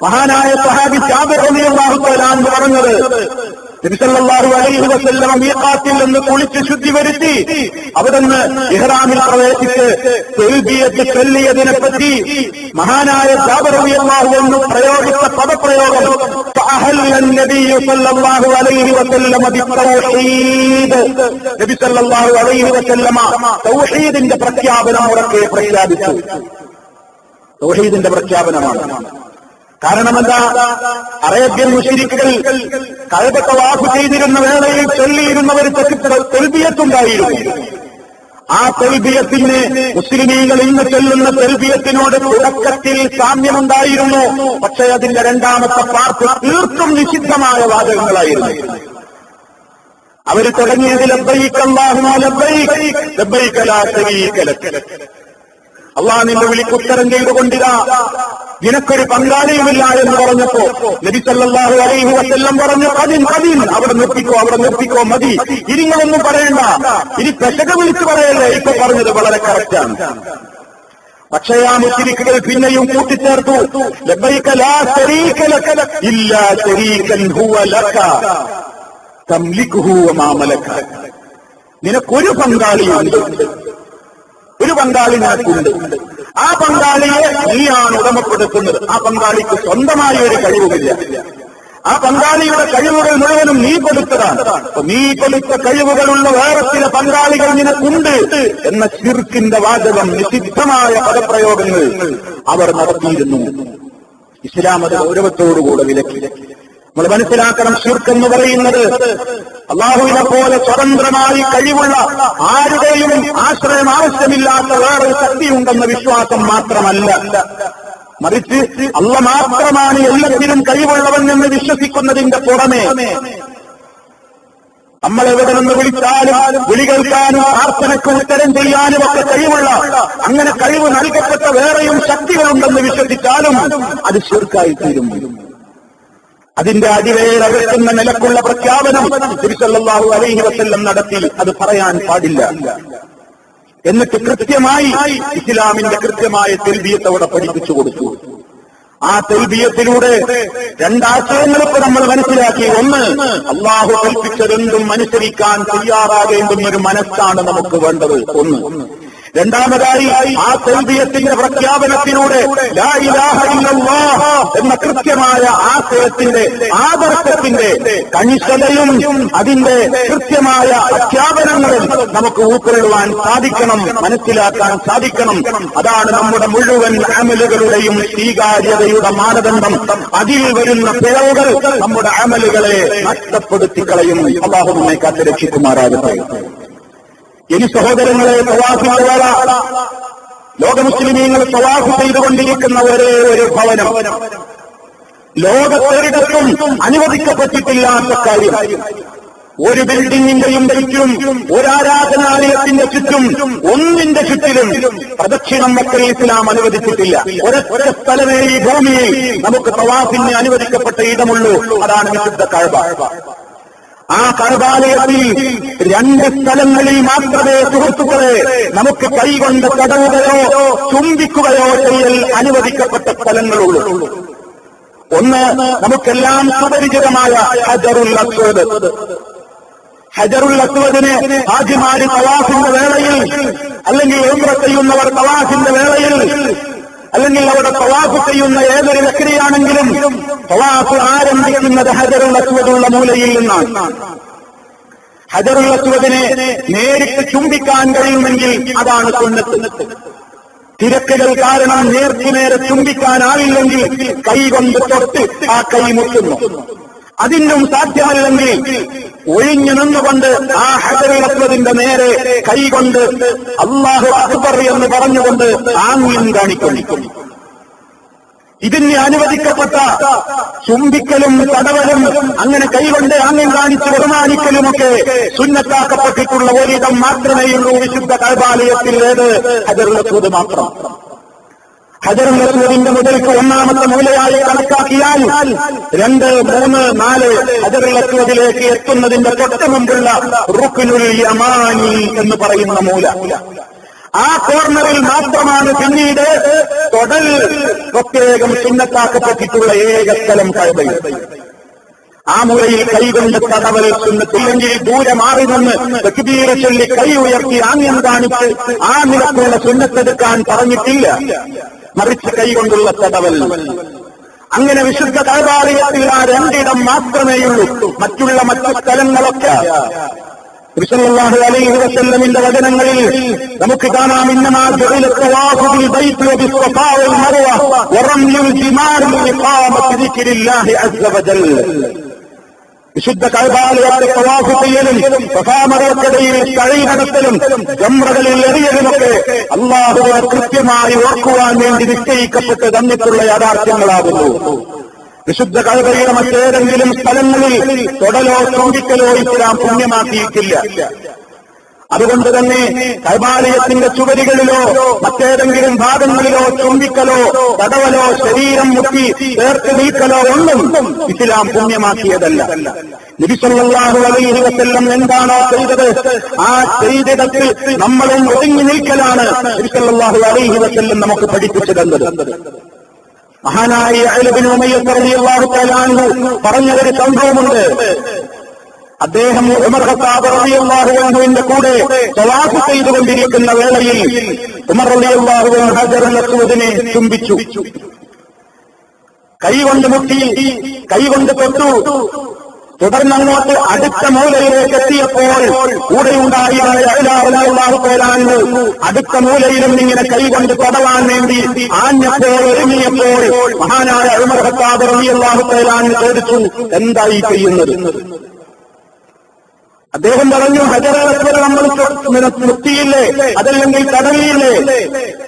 മഹാനായ സ്വഹാബി ജാബിർ റളിയല്ലാഹു തആല അൻഹു പറഞ്ഞത്, നബി സല്ലല്ലാഹു അലൈഹി വസല്ലമ മീഖാത്തിൽ നിന്ന് കുളിച്ച് ശുദ്ധി വരുത്തി അവിടുന്ന് ഇഹ്റാമിൽ പ്രവേശിച്ച് തൽബിയത്ത് ചൊല്ലിയതിനെ പറ്റി മഹാനായ ജാബിർ റളിയല്ലാഹു അൻഹു പ്രയോഗിച്ച പദപ്രയോഗം ഫഅഹല്ല നബിയ്യു സല്ലല്ലാഹു അലൈഹി വസല്ലമ ബിത്തൗഹീദ്. നബി സല്ലല്ലാഹു അലൈഹി വസല്ലമ തൗഹീദിന്റെ പ്രഖ്യാപനം ഉറക്കെ പ്രഖ്യാപിച്ചു. തൗഹീദിന്റെ പ്രഖ്യാപനമാണ്. കാരണം എന്താ? അറേബ്യൻ മുശ്രിക്കുകൾ കഅബ തവാഫ് ചെയ്തിരുന്ന വേളയിൽ ചൊല്ലിയിരുന്ന ഒരു തൽബിയത്തുണ്ടായിരുന്നു. ആ തൽബിയത്തിന് മുസ്ലിമീങ്ങൾ ഇന്ന് ചൊല്ലുന്ന തൽബിയത്തിനോട് തുടക്കത്തിൽ സാമ്യമുണ്ടായിരുന്നു. പക്ഷേ അതിന്റെ രണ്ടാമത്തെ പാർട്ട് തീർത്തും നിഷിദ്ധമായ വാചകങ്ങളായിരുന്നു. അവർ തുടങ്ങിയത് ലബ്ബൈക അല്ലാഹുമ്മ ലബ്ബൈക ലബ്ബൈക ലാ ശരീക ലക. അല്ലാഹു നിന്റെ വിളിക്ക് ഉത്തരം ചെയ്തുകൊണ്ടിരാ, നിനക്കൊരു പങ്കാളിയുമില്ല എന്ന് പറഞ്ഞപ്പോ നബി സല്ലല്ലാഹു അലൈഹി വസല്ലം പറഞ്ഞു, കദിൻ അവിടെ നിർത്തിക്കോ മതി, ഇനിങ്ങളൊന്നും പറയണ്ട, ഇനി പെശക വിളിച്ചു പറയല്ലേ. ഇപ്പൊ പറഞ്ഞത് വളരെ കറക്റ്റാണ്. പക്ഷേ ആ മുശ്രിക്കുകൾ പിന്നെയും കൂട്ടിച്ചേർത്തു, ലബ്ബൈക ലാ ശരീക ലക ഇല്ലാ ശരീകൻ ഹുവ ലക തംലികുഹു വമാ മലക. നിനക്കൊരു പങ്കാളിയുണ്ട്, ഒരു പങ്കാളി നിനക്കുണ്ട്. ആ പങ്കാളിയെ നീയാണ് ഉടമപ്പെടുത്തുന്നത്. ആ പങ്കാളിക്ക് സ്വന്തമായ ഒരു കഴിവുമില്ല. ആ പങ്കാളിയുടെ കഴിവുകൾ മുഴുവനും നീ കൊടുത്തതാണ്. നീ കൊടുത്ത കഴിവുകളുള്ള വേറെ ചില പങ്കാളികൾ നിനക്കുണ്ട് എന്ന ശിർക്കിന്റെ വാചകം, നിഷിദ്ധമായ പദപ്രയോഗങ്ങൾ അവർ നടത്തിയിരുന്നു. ഇസ്ലാം അത് ഗൗരവത്തോടുകൂടെ വിലക്കി. നമ്മൾ മനസ്സിലാക്കണം, ശിർക്ക് എന്ന് പറയുന്നത് അല്ലാഹുവിനെ പോലെ സ്വതന്ത്രമായി കഴിവുള്ള ആരുടെയും ആശ്രയം ആവശ്യമില്ലാത്ത വേറൊരു ശക്തിയുണ്ടെന്ന വിശ്വാസം മാത്രമല്ല, മറിച്ച് അല്ലാഹ് മാത്രമാണ് എല്ലാത്തിനും കഴിവുള്ളവൻ എന്ന് വിശ്വസിക്കുന്നതിന്റെ പുറമെ നമ്മൾ എവിടെ നിന്ന് വിളിച്ചാലും വിളി കേൾക്കാനും പ്രാർത്ഥനയ്ക്ക് ഉത്തരം ചെയ്യാനും ഒക്കെ കഴിവുള്ള, അങ്ങനെ കഴിവ് നൽകപ്പെട്ട വേറെയും ശക്തികളുണ്ടെന്ന് വിശ്വസിച്ചാലും അത് ശിർക്കായി തീരും. അതിന്റെ അടിവേരവെക്കുന്ന നിലക്കുള്ള പ്രഖ്യാപനം നബി സല്ലല്ലാഹു അലൈഹി വസല്ലം നടത്തി. അത് പറയാൻ പാടില്ല. എന്നിട്ട് കൃത്യമായി ഇസ്ലാമിന്റെ കൃത്യമായ തൽബിയത്ത് അവിടെ പഠിപ്പിച്ചു കൊടുത്തു. ആ തൽബിയത്തിലൂടെ രണ്ടാശയങ്ങൾ ഇപ്പൊ നമ്മൾ മനസ്സിലാക്കി. ഒന്ന്, അല്ലാഹു കൽപ്പിച്ചതെന്തും അനുസരിക്കാൻ തയ്യാറാകേണ്ടുന്ന ഒരു മനസ്സാണ് നമുക്ക് വേണ്ടത്. ഒന്ന്. രണ്ടാമതായി ആ തൽബിയത്തിന്റെ പ്രഖ്യാപനത്തിലൂടെ ലാ ഇലാഹ ഇല്ലല്ലാഹ് എന്ന കൃത്യമായ ആശയത്തിന്റെ ആദർശത്തിന്റെ കണിശതയും അതിന്റെ കൃത്യമായ പ്രഖ്യാപനങ്ങളും നമുക്ക് ഉൾക്കൊള്ളുവാൻ സാധിക്കണം, മനസ്സിലാക്കാൻ സാധിക്കണം. അതാണ് നമ്മുടെ മുഴുവൻ അമലുകളുടെയും സ്വീകാര്യതയുടെ മാനദണ്ഡം. അതിൽ വരുന്ന പിഴവുകൾ നമ്മുടെ അമലുകളെ നഷ്ടപ്പെടുത്തി കളയും. അല്ലാഹു നമ്മെ കാത്തുരക്ഷിക്കുമാറാകട്ടെ. ഇനി സഹോദരങ്ങളെ, തവാഫിന്റെ വേള ലോക മുസ്ലിമീങ്ങൾ തവാഫ് ചെയ്തുകൊണ്ടിരിക്കുന്ന ഒരേ ഒരു ഭവനം, ലോകത്തൊരിടത്തും അനുവദിക്കപ്പെട്ടിട്ടില്ലാത്ത കാര്യം. ഒരു ബിൽഡിംഗിന്റെയും ചുറ്റും, ഒരാരാധനാലയത്തിന്റെ ചുറ്റും, ഒന്നിന്റെ ചുറ്റിലും പ്രദക്ഷിണം വെക്കൽ ഇസ്ലാം അനുവദിച്ചിട്ടില്ല. ഒരൊറ്റ സ്ഥലമേ ഈ ഭൂമിയിൽ നമുക്ക് തവാഫിന് അനുവദിക്കപ്പെട്ട ഇടമുള്ളൂ. അതാണ് വിശുദ്ധ കഅബ. ആ കഅബാലയത്തിൽ രണ്ട് സ്ഥലങ്ങളിൽ മാത്രമേ സുഹൃത്തുക്കളെ നമുക്ക് കൈകൊണ്ട് തടവുകയോ ചുംബിക്കുകയോ ചെയ്യൽ അനുവദിക്കപ്പെട്ട സ്ഥലങ്ങളുള്ളൂ. ഒന്ന്, നമുക്കെല്ലാം സുപരിചിതമായ ഹജറുൽ അസ്വദ്. ഹജറുൽ അസ്വദിനെ ഹാജിമാര് തവാഫിന്റെ വേളയിൽ, അല്ലെങ്കിൽ ഉംറ ചെയ്യുന്നവർ തവാഫിന്റെ വേളയിൽ, അല്ലെങ്കിൽ അവിടെ തവാഫ് ചെയ്യുന്ന ഏതൊരു വ്യക്തിയാണെങ്കിലും തവാഫ് ആരംഭിക്കുന്നത് ഹജറുൽ അസ്വദുള്ള മൂലയിൽ നിന്നാണ്. ഹജറുൽ അസ്വദിനെ നേരിട്ട് ചുംബിക്കാൻ കഴിയുമെങ്കിൽ അതാണ് സുന്നത്ത്. തിരക്കുകൾ കാരണം നേർക്കുനേരെ ചുംബിക്കാനാവില്ലെങ്കിൽ കൈകൊണ്ട് തൊട്ട് ആ കൈ മുട്ടുന്നു. അതിനും സാധ്യമല്ലെങ്കിൽ ഒഴിഞ്ഞു നിന്നുകൊണ്ട് ആ ഹജറുൽ അസ്വദിന്റെ നേരെ കൈകൊണ്ട് അല്ലാഹു അക്ബർ എന്ന് പറഞ്ഞുകൊണ്ട് ആംഗ്യം കാണിക്കുന്നു. ഇതിന് അനുവദിക്കപ്പെട്ട ചുംബിക്കലും തടവലും അങ്ങനെ കൈകൊണ്ട് ആംഗ്യം കാണിച്ച് ബഹുമാനിക്കലുമൊക്കെ സുന്നത്താക്കപ്പെട്ടിട്ടുള്ള ഒരിടം മാത്രമേയുള്ളൂ വിശുദ്ധ കഅബാലയത്തിൽ. ഏത്? ഹജറുൽ അസ്വദ് മാത്രം. ഹജറുൽ അസ്വദിന്റെ മുതൽക്ക് ഒന്നാമത്തെ മൂലയായി കണക്കാക്കിയാൽ 2, 3, 4 ഹജറുൽ അസ്വദിലേക്ക് എത്തുന്നതിന്റെ തൊട്ട് മുമ്പുള്ള റുക്നുൽ യമാനി എന്ന് പറയുന്ന മൂല, ആ കോർണറിൽ മാത്രമാണ് പിന്നീട് തൊടൽ പ്രത്യേകം സുന്നത്താക്കപ്പെട്ടിട്ടുള്ള ഏക സ്ഥലം കഅബയിൽ. ആ മൂലയിൽ കൈകൊണ്ട് തടവൽ സുന്നത്തില്ലെങ്കിൽ ദൂരെ മാറി നിന്ന് തക്ബീർ ചൊല്ലി കൈ ഉയർത്തി ആംഗ്യം കാണിച്ച് ആ നിലക്കുള്ള സുന്നത്തെടുക്കാൻ പറഞ്ഞിട്ടില്ല. മറിച്ച് കൈകൊണ്ടുള്ള തടവൽ. അങ്ങനെ വിശുദ്ധ കഅബാലയത്തിൽ ആ 2 ഇടം മാത്രമേയുള്ളൂ. മറ്റു സ്ഥലങ്ങളൊക്കെ റസൂലുള്ളാഹി അലൈഹി വസല്ലമിന്റെ വചനങ്ങളിൽ നമുക്ക് കാണാം, ഇന്നമാ ജുഇല തവാഫു ബിൽ ബൈത്തി വബിസ്സഫാ വൽ മർവ വറമ്യുൽ ജിമാർ ലിഇഖാമത്തി ദിക്രില്ലാഹി അസ്സ വജൽ. വിശുദ്ധ കഅബാലയത്തെ തവാഫ് ചെയ്യലും സഫാ മർവയ്ക്കിടയിൽ സഅയ് നടത്തലും ജംറകളിൽ എറിയലുമൊക്കെ അല്ലാഹുവിനെ കൃത്യമായി ഓർക്കുവാൻ വേണ്ടി നിശ്ചയിക്കപ്പെട്ട് തന്നിട്ടുള്ള യാഥാർത്ഥ്യങ്ങളാകുന്നു. വിശുദ്ധ കഅബയുടെ മറ്റേതെങ്കിലും സ്ഥലങ്ങളിൽ തൊടലോ ചുംബിക്കലോ ഇസ്ലാം പുണ്യമാക്കിയിട്ടില്ല. അതുകൊണ്ട് തന്നെ കഅബാലയത്തിന്റെ ചുവരുകളിലോ മറ്റേതെങ്കിലും ഭാഗങ്ങളിലോ ചുംബിക്കലോ തടവലോ ശരീരം മുട്ടി ചേർത്ത് നീക്കലോ ഒന്നും ഇസ്ലാം പുണ്യമാക്കിയതല്ല. നബി സല്ലല്ലാഹു അലൈഹി വസല്ലം എന്താണോ ചെയ്തത് ആ ചെയ്തിടത്തിൽ നമ്മളും ഒതുങ്ങി നിൽക്കലാണ് നബി സല്ലല്ലാഹു അലൈഹി വസല്ലം നമുക്ക് പഠിപ്പിച്ചു തന്നത്. മഹാനായ യഅ്ല ഇബ്നു ഉമയ്യ റളിയല്ലാഹു തആല അൻഹു പറഞ്ഞൊരു സംഭവമുണ്ട്. അദ്ദേഹം ഉമർ ഖത്താബ് റളിയല്ലാഹു അൻഹുവിന്റെ കൂടെ തവാഫ് ചെയ്തുകൊണ്ടിരിക്കുന്ന വേളയിൽ ഉമർ റളിയല്ലാഹു അൻഹു ഹജറുൽ അസ്വദിനെ ചുംബിച്ചു. കൈകൊണ്ട് മുട്ടി, കൈകൊണ്ട് തൊട്ടു. തുടർന്ന് അങ്ങോട്ട് അടുത്ത മൂലയിലേക്ക് എത്തിയപ്പോൾ കൂടെയുണ്ടായിരുന്ന യഅ്ല റളിയല്ലാഹു തആല അൻഹു അടുത്ത മൂലയിലും ഇങ്ങനെ കൈകൊണ്ട് തടവാൻ വേണ്ടി ആഞ്ഞപ്പോൾ ഒരുങ്ങിയപ്പോൾ മഹാനായ ഉമർ ഖത്താബ് റളിയല്ലാഹു തആല അൻഹു ചോദിച്ചു, എന്തായി ചെയ്യുന്നത്? അദ്ദേഹം പറഞ്ഞു, ഹജറുൽ അസ്വദ് നമ്മൾ മുത്തിയില്ലേ, അതല്ലെങ്കിൽ തടവിയില്ലേ,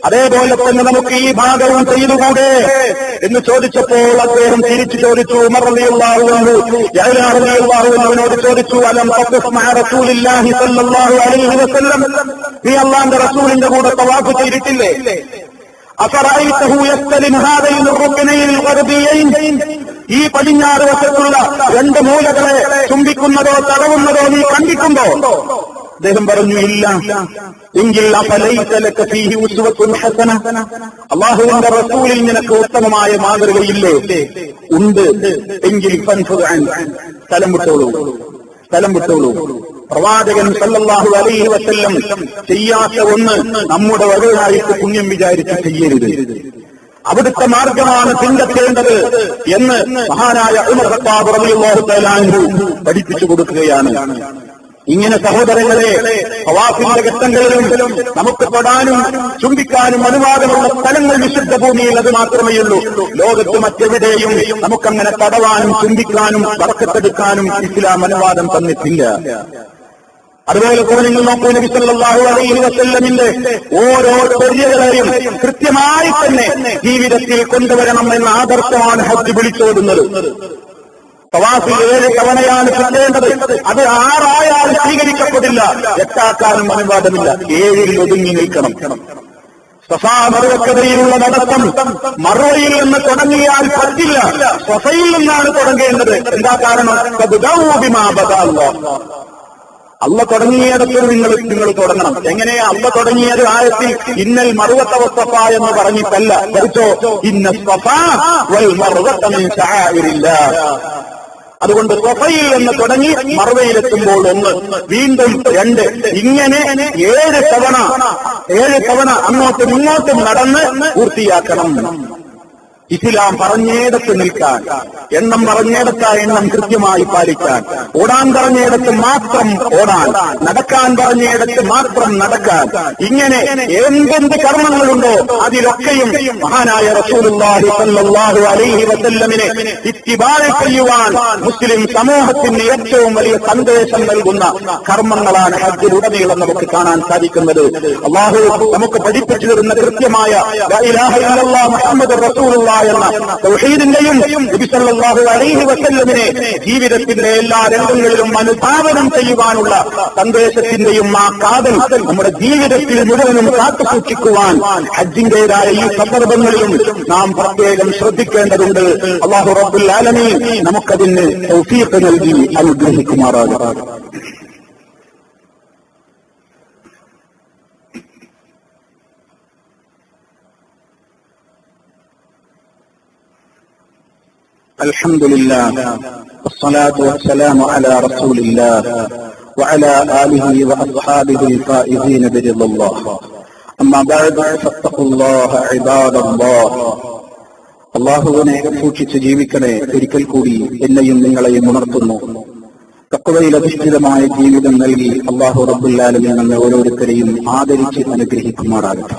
അതേപോലെ തന്നെ നമുക്ക് ഈ ഭാഗവും ചെയ്തുകൂടെ എന്ന് ചോദിച്ചപ്പോൾ അദ്ദേഹം തിരിച്ചു ചോദിച്ചു. ഉമർ റളിയല്ലാഹു അൻഹു യഅ്ല റളിയല്ലാഹു അൻഹുവിനോട് ചോദിച്ചു, അലം തഖഫ് മഅ റസൂലില്ലാഹി സ്വല്ലല്ലാഹു അലൈഹി വസല്ലം, നീ അല്ലാഹുവിന്റെ റസൂലിന്റെ കൂടെ തവാഫ് ചെയ്തിട്ടില്ലേ? അഫറഅയ്തഹു യസ്തലിം ഹാദൈനി റുക്നൈനി ഗർബിയൈൻ, ഈ പടിഞ്ഞാറ് വശത്തുള്ള 2 മൂലകളെ ചുംബിക്കുന്നതോ തടവുന്നതോ നീ കണ്ടിട്ടുണ്ടോ? അദ്ദേഹം പറഞ്ഞു, ഇല്ല. എങ്കിൽ അഫലൈസ ലക ഫീഹി ഉസ്വത്തുൻ ഹസന, അല്ലാഹുവിന്റെ റസൂലിൽ നിനക്ക് ഉത്തമമായ മാതൃകയില്ലേ? ഉണ്ട്. എങ്കിൽ ഫൻഫുദ് അൻ, സ്ഥലം വിട്ടോളൂ. പ്രവാചകൻ സല്ലല്ലാഹു അലൈഹി വസല്ലം ചെയ്യാത്ത ഒന്ന് നമ്മുടെ വകയായിട്ട് പുണ്യം വിചാരിച്ച് ചെയ്യരുത്. അവിടുത്തെ മാർഗമാണ് പിന്തുടരേണ്ടത് എന്ന് മഹാനായ ഉമർ ഖത്താബ് റളിയല്ലാഹു തആല അൻഹു പഠിപ്പിച്ചു കൊടുക്കുകയാണ്. ഇങ്ങനെ സഹോദരങ്ങളെ, തവാഫിന്റെ ഘട്ടങ്ങളിലും നമുക്ക് തൊടാനും ചുംബിക്കാനും അനുവാദമുള്ള സ്ഥലങ്ങൾ വിശുദ്ധ ഭൂമിയിൽ അത് മാത്രമേയുള്ളൂ. ലോകത്ത് മറ്റെവിടെയും നമുക്കങ്ങനെ തടവാനും ചുംബിക്കാനും ബർക്കത്തെടുക്കാനും ഇസ്ലാം അനുവാദം തന്നിട്ടില്ല. അതുപോലെ കൂടെ നിങ്ങൾ നോക്കൂ, നബി സല്ലല്ലാഹു അലൈഹി വസല്ലമിന്റെ ഓരോ ചര്യകളെയും കൃത്യമായി തന്നെ ജീവിതത്തിൽ കൊണ്ടുവരണം എന്ന ആദർശമാണ് ഹജ്ജ് വിളിച്ചോടുന്നത്. തവാഫിൽ 7 തവണയാണ് ചൊല്ലേണ്ടത്. അത് 6 ആയാലും സ്വീകരിക്കപ്പെടില്ല. 8 ആക്കാനും അനുവാദമില്ല. 7-ൽ ഒതുങ്ങി നിൽക്കണം. സഫാ മറുവക്കതയിലുള്ള നടത്തം മറുവയിൽ നിന്ന് തുടങ്ങിയാൽ പറ്റില്ല, സഫയിൽ നിന്നാണ് തുടങ്ങേണ്ടത്. എന്താ കാരണം? അള്ള തുടങ്ങിയിടത്ത് നിങ്ങൾ തുടങ്ങണം. എങ്ങനെയാ അള്ള തുടങ്ങിയത്? ആയത്തിൽ ഇന്നൽ മറുവത്ത വസ്സഫ എന്ന് പറഞ്ഞിട്ടല്ല, മറിച്ചോ ഇന്ന സഫാ വൽ മറുവത്ത മിൻ ശആഇരില്ലാഹ്. അതുകൊണ്ട് സഫയിൽ നിന്ന് തുടങ്ങി മറുവയിലെത്തുമ്പോൾ 1, വീണ്ടും 2, ഇങ്ങനെ 7 തവണ അങ്ങോട്ടും ഇങ്ങോട്ടും നടന്ന് പൂർത്തിയാക്കണം. ഇസ്ലാം പറഞ്ഞേടത്ത് നിൽക്കാൻ, എണ്ണം പറഞ്ഞേടത്ത എണ്ണം കൃത്യമായി പാലിക്കാൻ, ഓടാൻ പറഞ്ഞേടത്ത് മാത്രം ഓടാൻ, നടക്കാൻ പറഞ്ഞേടത്ത് മാത്രം നടക്കാൻ, ഇങ്ങനെ എന്തെന്ത് കർമ്മങ്ങളുണ്ടോ അതിലൊക്കെയും മഹാനായ റസൂലുള്ളാഹി സ്വല്ലല്ലാഹു അലൈഹി വസല്ലമിനെ ഇത്തിബാഅ് ചെയ്യുവാൻ മുസ്ലിം സമൂഹത്തിന് ഏറ്റവും വലിയ സന്ദേശം നൽകുന്ന കർമ്മങ്ങളാണ് ഹജ്ജിലുടനീളം നമുക്ക് കാണാൻ സാധിക്കുന്നത്. അല്ലാഹു നമുക്ക് പഠിപ്പിച്ചു തരുന്ന കൃത്യമായ ലാ ഇലാഹ ഇല്ലല്ലാഹ് മുഹമ്മദുർ റസൂലുള്ളാഹി എന്ന തൗഹീദിന്റെയും നബി സല്ലല്ലാഹു അലൈഹി വസല്ലമിനെ ജീവിതത്തിന്റെ എല്ലാ രംഗങ്ങളിലും അനുധാവനം ചെയ്യുവാനുള്ള സന്ദേശത്തിന്റെയും ആ കാതൽ നമ്മുടെ ജീവിതത്തിൽ മുഴുവനും കാത്തുസൂക്ഷിക്കുവാൻ ഹജ്ജിന്റേതായ ഈ സന്ദർഭങ്ങളിലും നാം പ്രത്യേകം ശ്രദ്ധിക്കേണ്ടതുണ്ട്. അല്ലാഹു റബ്ബുൽ ആലമീൻ നമുക്കതിന് തൗഫീഖ് നൽകി അനുഗ്രഹിക്കുമാറാകട്ടെ. الحمد لله والصلاة والسلام على رسول الله وعلى آله وأصحابه الفائزين برضا الله أما بعد فاتقوا الله عباد الله. അല്ലാഹുവിനെ സൂക്ഷിച്ച് ജീവിക്കണേ. ഒരിക്കൽ കൂടി എന്നെയും നിങ്ങളെയും ഉണർത്തുന്നു. തഖ്വയിൽ അധിഷ്ഠിതമായ ജീവിതം നൽകി അല്ലാഹു റബ്ബുൽ ആലമീൻ നമ്മെ ഓരോരുത്തരെയും ആദരിച്ച് അനുഗ്രഹിക്കുമാറാകട്ടെ.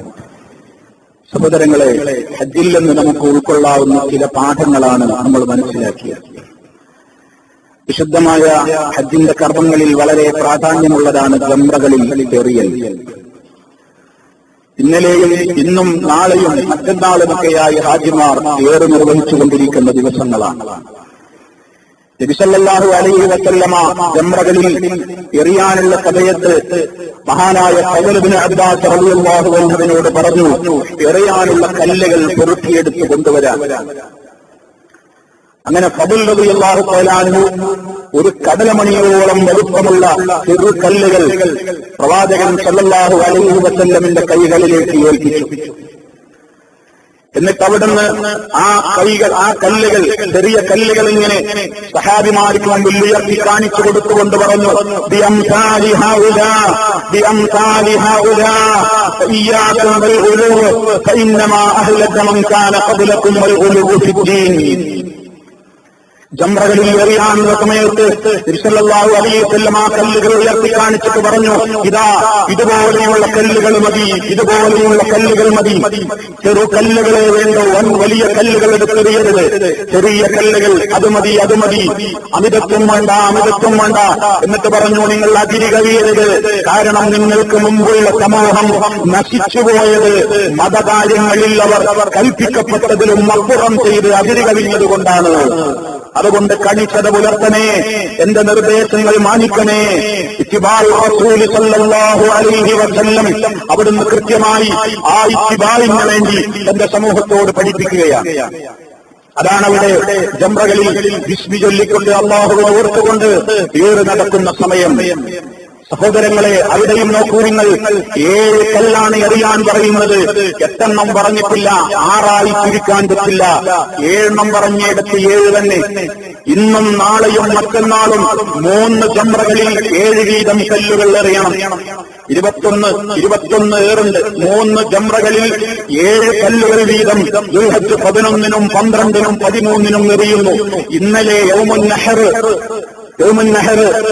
സഹോദരങ്ങളെ, ഹജ്ജിൽ നിന്ന് നമുക്ക് ഉൾക്കൊള്ളാവുന്ന ചില പാഠങ്ങളാണ് നമ്മൾ മനസ്സിലാക്കിയത്. വിശുദ്ധമായ ഹജ്ജിന്റെ കർമ്മങ്ങളിൽ വളരെ പ്രാധാന്യമുള്ളതാണ് ജംറകളിൽ എറിയൽ. ഇന്നലെയും ഇന്നും നാളെയും മറ്റന്നാളുമൊക്കെയായി ഹാജിമാർ ഏറെ നിർവഹിച്ചുകൊണ്ടിരിക്കുന്ന ദിവസങ്ങളാണ്. നബി സല്ലല്ലാഹു അലൈഹി വസല്ലമ ജംറകളിൽ എറിയാനുള്ള സമയത്ത് മഹാനായ ഫളൽ ഇബ്നു അബ്ബാസ് റളിയല്ലാഹു അൻഹുവിനോട് പറഞ്ഞു, എറിയാനുള്ള കല്ലുകൾ പെറുക്കിയെടുത്ത് കൊണ്ടുവരാൻ. അങ്ങനെ ഫളൽ റളിയല്ലാഹു തആല അൻഹു ഒരു കടലമണിയോളം വലുപ്പമുള്ള ചെറുകല്ലുകൾ പ്രവാചകൻ സല്ലല്ലാഹു അലൈഹി വസല്ലമിന്റെ കൈകളിലേക്ക് ഏൽപ്പിച്ചു. എന്നിട്ട് അവിടുന്ന് ആ കല്ലുകൾ, ചെറിയ കല്ലുകൾ ഇങ്ങനെ സഹാബിമാർക്ക് മുമ്പിൽ ഉയർത്തി കാണിച്ചു കൊടുത്തുകൊണ്ട് പറഞ്ഞു, ജംറകളിൽ എറിയാനുള്ള സമയത്ത് നബി സല്ലല്ലാഹു അലൈഹി വസല്ലം ആ കല്ലുകൾ ഉയർത്തി കാണിച്ചിട്ട് പറഞ്ഞു, ഇതാ ഇതുപോലെയുള്ള കല്ലുകൾ മതി, ഇതുപോലെയുള്ള കല്ലുകൾ മതി. ചെറു കല്ലുകളെ വേണ്ടോ, വലിയ കല്ലുകൾ എടുത്തെറിയരുത്. ചെറിയ കല്ലുകൾ അത് മതി, അത് മതി. അമിതത്വം വേണ്ട, അമിതത്വം വേണ്ട. എന്നിട്ട് പറഞ്ഞു, നിങ്ങൾ അതിരി കവിയരുത്. കാരണം നിങ്ങൾക്ക് മുമ്പുള്ള സമൂഹം നശിച്ചുപോയത് മതകാര്യങ്ങളിൽ അവർ കൽപ്പിക്കപ്പെട്ടതിലും അപ്പുറം ചെയ്ത് അതിരി കവിഞ്ഞതുകൊണ്ടാണ്. അതുകൊണ്ട് കണിച്ചത പുലർത്തണേ, എന്റെ നിർദ്ദേശങ്ങൾ മാനിക്കണേ. ഇത്തിബാഉ റസൂൽ സല്ലല്ലാഹു അലൈഹി വസല്ലം അവിടുന്ന് കൃത്യമായി ആ ഇത്തിബാഇന് വേണ്ടി തന്റെ സമൂഹത്തോട് പഠിപ്പിക്കുകയാണ്. അതാണ് അവിടെ ജംറകളിൽ ബിസ്മി ചൊല്ലിക്കൊണ്ട് അല്ലാഹുവിനെ ഓർത്തുകൊണ്ട് ഏറ് നടക്കുന്ന സമയം. സഹോദരങ്ങളെ, അവിടെയും നോക്കൂ നിങ്ങൾ, 7 കല്ലാണ് എറിയാൻ പറയുന്നത്. 8 എണ്ണം പറഞ്ഞിട്ടില്ല, 6 ചുരുക്കാൻ പറ്റില്ല. 7 പറഞ്ഞിടത്ത് 7 തന്നെ. ഇന്നും നാളെയും മറ്റന്നാളും 3 ജംറകളിൽ 7 വീതം കല്ലുകൾ എറിയണം. 21 ഏറുണ്ട്. 3 ജംറകളിൽ 7 കല്ലുകൾ വീതം ദുൽഹജ്ജ് 11-നും 12-നും 13-നും എറിയുന്നു. ഇന്നലെ യൗമുൻ നഹർ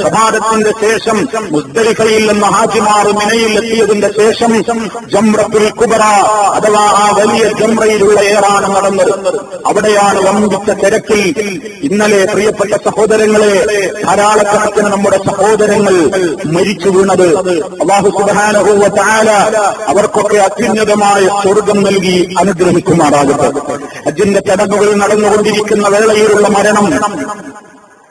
പ്രഭാതത്തിന്റെ ശേഷം മുസ്ദലിഫയിൽ നിന്ന് ഹാജിമാർ മിനയിൽ എത്തിയതിന്റെ ശേഷം ജംറത്തുൽ കുബ്ര അഥവാ ആ വലിയ ജംറയിലുള്ള ഏറാണ് നടന്നത്. അവിടെയാണ് വമ്പിച്ച തിരക്കിൽ ഇന്നലെ പ്രിയപ്പെട്ട സഹോദരങ്ങളെ ധാരാളക്കണക്കിന് നമ്മുടെ സഹോദരങ്ങൾ മരിച്ചു വീണത്. അല്ലാഹു സുബ്ഹാനഹു വ തആല അവർക്കൊക്കെ അത്യുന്നതമായ സ്വർഗം നൽകി അനുഗ്രഹിക്കുമാറാകട്ടെ. ഹജ്ജിന്റെ ചടങ്ങുകൾ നടന്നുകൊണ്ടിരിക്കുന്ന വേളയിലുള്ള മരണം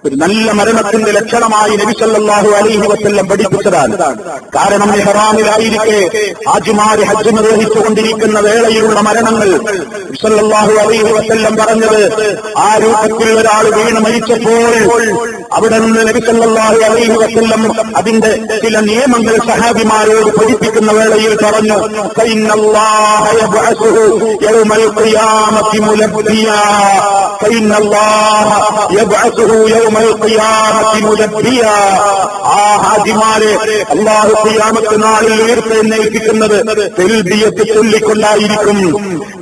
ഒരു നല്ല മരണത്തിന്റെ ലക്ഷണമായി നബി സല്ലല്ലാഹു അലൈഹി വസല്ലം പഠിപ്പിച്ചതാണ്. കാരണം ഇഹ്റാമിലായിരിക്കെ ഹാജിമാര് ഹജ്ജ് നിർവഹിച്ചുകൊണ്ടിരിക്കുന്ന വേളയിലുള്ള മരണങ്ങൾ നബി സല്ലല്ലാഹു അലൈഹി വസല്ലം പറഞ്ഞത്, ആ രൂപത്തിൽ ഒരാൾ വീണ് മരിച്ചപ്പോൾ അവിടെ നിന്ന് നബി സല്ലല്ലാഹു അലൈഹി വസല്ലം അതിന്റെ ചില നിയമങ്ങൾ സഹാബിമാരോട് പഠിപ്പിക്കുന്ന വേളയിൽ പറഞ്ഞു, ഫഇന്നല്ലാഹ യബ്അസുഹു യൗമൽ ഖിയാമത്തി മുലബ്ബിയാ, ഫഇന്നല്ലാഹ യബ്അസുഹു ആ ഹാജിമാരെ അല്ലാഹു ഖിയാമത്ത് നാളിൽ ഉയർത്തെഴുന്നേൽപ്പിക്കുന്നത് തൽബിയത്ത് ചൊല്ലിക്കൊണ്ടായിരിക്കും.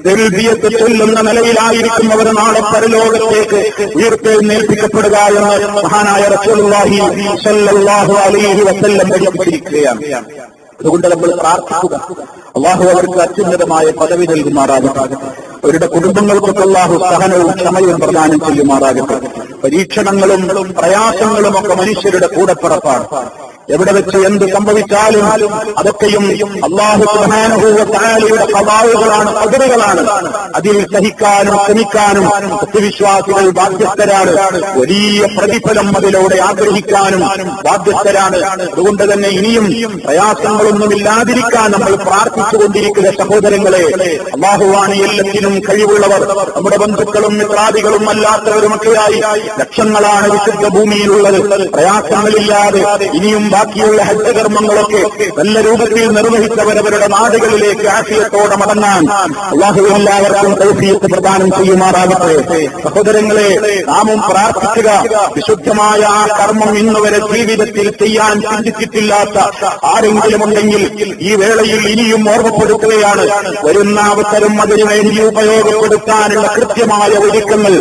തൽബിയത്ത് ചൊല്ലുന്ന നിലയിലായിരിക്കും അവർ നാളെ പരലോകത്തേക്ക് ഉയർത്തെഴുന്നേൽപ്പിക്കപ്പെടുക എന്ന് മഹാനായ റസൂലുള്ളാഹി സ്വല്ലല്ലാഹു അലൈഹി വസല്ലം പഠിപ്പിച്ചിരിക്കുകയാണ്. അതുകൊണ്ട് നമ്മൾ പ്രാർത്ഥിക്കുക, അല്ലാഹു അവർക്ക് അത്യുന്നതമായ പദവി നൽകുമാറാകട്ടെ. അവരുടെ കുടുംബങ്ങൾക്കൊക്കെ അല്ലാഹു സഹനവും ക്ഷമയും പ്രദാനം ചെയ്യുമാറാകട്ടെ. പരീക്ഷണങ്ങളും പ്രയാസങ്ങളും ഒക്കെ മനുഷ്യരുടെ കൂടപ്പിറപ്പാണ്. എവിടെ വെച്ച് എന്ത് സംഭവിച്ചാലും അതൊക്കെയും അല്ലാഹു സുബ്ഹാനഹു വ തആലയുടെ ഖദാഉകളാണ്, ഖദറുകളാണ്. അതിൽ സഹിക്കാനും ക്ഷമിക്കാനും സത്യവിശ്വാസികൾ ബാധ്യസ്ഥരാണ്. വലിയ പ്രതിഫലം അതിലൂടെ ആഗ്രഹിക്കാനും ബാധ്യസ്ഥരാണ്. അതുകൊണ്ട് തന്നെ ഇനിയും പ്രയാസങ്ങളൊന്നുമില്ലാതിരിക്കാൻ നമ്മൾ പ്രാർത്ഥിച്ചുകൊണ്ടിരിക്കുന്ന സഹോദരങ്ങളെ, അല്ലാഹുവാണ് എല്ലാത്തിനും കഴിവുള്ളവർ. നമ്മുടെ ബന്ധുക്കളും മിത്രാദികളും അല്ലാത്തവരുമൊക്കെയായി ലക്ഷങ്ങളാണ് വിശുദ്ധ ഭൂമിയിലുള്ളത്. പ്രയാസങ്ങളില്ലാതെ ഇനിയും ബാക്കിയുള്ള ഹജ്ജ് കർമ്മങ്ങളൊക്കെ നല്ല രൂപത്തിൽ നിർവഹിച്ചവരവരുടെ നാടുകളിലേക്ക് ആഫിയത്തോടെ മടങ്ങാൻ അല്ലാഹു എല്ലാവർക്കും തൗഫീഖ് പ്രദാനം ചെയ്യുമാറാകട്ടെ. സഹോദരങ്ങളെ, നാമും പ്രാർത്ഥിക്കുക, വിശുദ്ധമായ ആ കർമ്മം ഇന്നുവരെ ജീവിതത്തിൽ ചെയ്യാൻ ചിന്തിച്ചിട്ടില്ലാത്ത ആരെങ്കിലും ഉണ്ടെങ്കിൽ ഈ വേളയിൽ ഇനിയും ഓർമ്മപ്പെടുത്തുകയാണ്. വരുന്ന അവസരം അതിനുവേണ്ടി ഉപയോഗപ്പെടുത്താനുള്ള കൃത്യമായ ഒരുക്കങ്ങൾ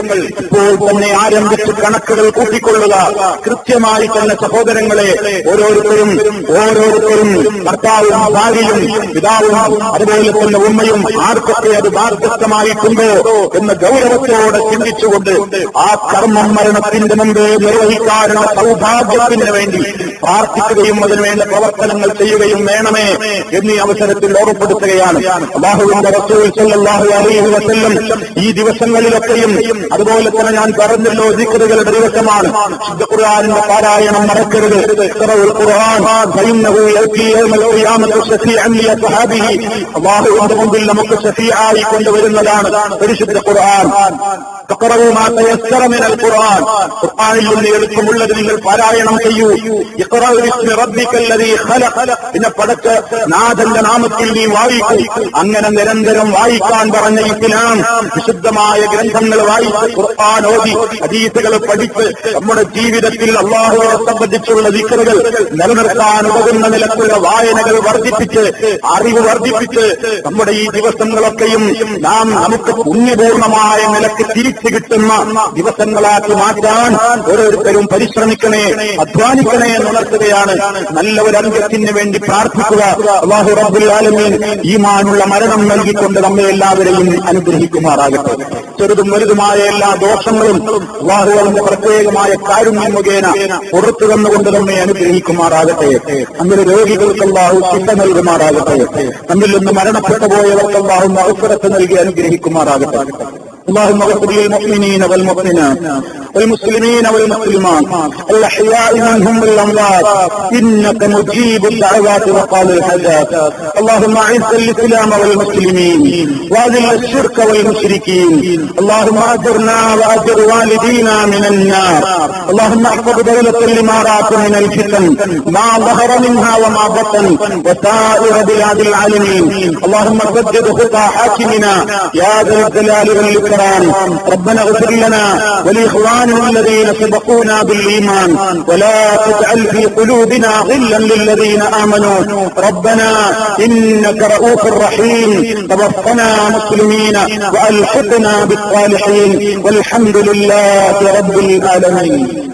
ഇപ്പോൾ തന്നെ ആരംഭിച്ച് കണക്കുകൾ കൂട്ടിക്കൊള്ളുക. കൃത്യമായി തന്നെ സഹോദരങ്ങളെ, ഓരോരുത്തരും ഭർത്താവും ഭാര്യയും പിതാവും അതുപോലെ തന്നെ ഉമ്മയും ആർക്കൊക്കെ അത് ബാധ്യസ്ഥമായിട്ടുണ്ടോ എന്ന് ഗൗരവത്തോടെ ചിന്തിച്ചുകൊണ്ട് ആ കർമ്മം മരണത്തിന്റെ മുമ്പ് നിർവഹിക്കാനുള്ള സൗഭാഗ്യത്തിന് വേണ്ടി പ്രാർത്ഥിക്കുകയും അതിനുവേണ്ട പ്രവർത്തനങ്ങൾ ചെയ്യുകയും വേണമേ എന്നീ അവസരത്തിൽ ഓർമ്മപ്പെടുത്തുകയാണ്. അല്ലാഹുവിന്റെ റസൂൽ സ്വല്ലല്ലാഹു അലൈഹി വസല്ലം ഈ ദിവസങ്ങളിലൊക്കെയും അതുപോലെ തന്നെ ഞാൻ പറഞ്ഞല്ലോ, ദിക്റുകളുടെ ദിവസമാണ്. ശുദ്ധ ഖുർആനിന്റെ പാരായണം മറക്കരുത്. അല്ലാഹുവിന്റെ മുമ്പിൽ നമുക്ക് ശഫീആയി കൊണ്ടുവരുന്നതാണ് പരിശുദ്ധ ഖുർആൻ. ഖുർആനിൽ നിന്ന് എളുപ്പമുള്ളത് നിങ്ങൾ പാരായണം ചെയ്യൂ. പിന്നെ പടച്ച നാഥന്റെ നാമത്തിൽ നീ വായിക്കൂ. അങ്ങനെ നിരന്തരം വായിക്കാൻ പറഞ്ഞ ഇസ്ലാം വിശുദ്ധമായ ഗ്രന്ഥങ്ങൾ വായിച്ച് ഖുർആൻ ഓതി ഹദീസുകൾ പഠിച്ച് നമ്മുടെ ജീവിതത്തിൽ അല്ലാഹുവിനെ സംബന്ധിച്ചുള്ള ദിക്റുകൾ നിലനിർത്താൻ ഉതകുന്ന നിലക്കുള്ള വായനകൾ വർദ്ധിപ്പിച്ച് അറിവ് വർദ്ധിപ്പിച്ച് നമ്മുടെ ഈ ദിവസങ്ങളൊക്കെയും നാം നമുക്ക് പുണ്യപൂർണമായ നിലക്ക് തിരിച്ചു കിട്ടുന്ന ദിവസങ്ങളാക്കി മാറ്റാൻ ഓരോരുത്തരും പരിശ്രമിക്കണേ, അധ്വാനിക്കണേ എന്നുണർത്തുകയാണ്. നല്ല ഒരു അന്ത്യത്തിന് വേണ്ടി പ്രാർത്ഥിക്കുക. അല്ലാഹു റബ്ബുൽ ആലമീൻ ഈമാനുള്ള മരണം നൽകിക്കൊണ്ട് നമ്മെ എല്ലാവരെയും അനുഗ്രഹിക്കുമാറാകട്ടെ. ചെറുതും വലുതുമായ എല്ലാ ദോഷങ്ങളും അല്ലാഹു അവന്റെ പ്രത്യേകമായ കാരുണ്യം മുഖേന പുറത്തു വന്നുകൊണ്ട് നമ്മെ അനുഗ്രഹിക്കുമാറാകട്ടെ. അങ്ങനെ രോഗികൾക്ക് അല്ലാഹു ശിക്ഷ നൽകുമാറാകട്ടെ. നമ്മിൽ നിന്ന് മരണപ്പെട്ടു പോയവർക്ക് അല്ലാഹു മഗ്ഫിറത്ത് നൽകി അനുഗ്രഹിക്കുമാറാകട്ടെ. اللهم اغفر للمؤمنين والمؤمنات والمسلمين والمسلمات الأحياء منهم والأموات إنك مجيب الدعوات وقال الحاجات. اللهم أعز الإسلام والمسلمين وأذل الشرك والمشركين. اللهم أجرنا وأجر والدينا من النار. اللهم احفظ دولة الإمارات من الفتن ما ظهر منها وما بطن وسائر بلاد العالمين. اللهم سدد خطى حاكمنا يا ذا الجلال والإكرام. ربنا اغفر لنا ولإخواننا الذين سبقونا بالإيمان ولا تجعل في قلوبنا غلا للذين آمنوا ربنا إنك رؤوف رحيم. توفنا مسلمين وألحقنا بالصالحين والحمد لله رب العالمين.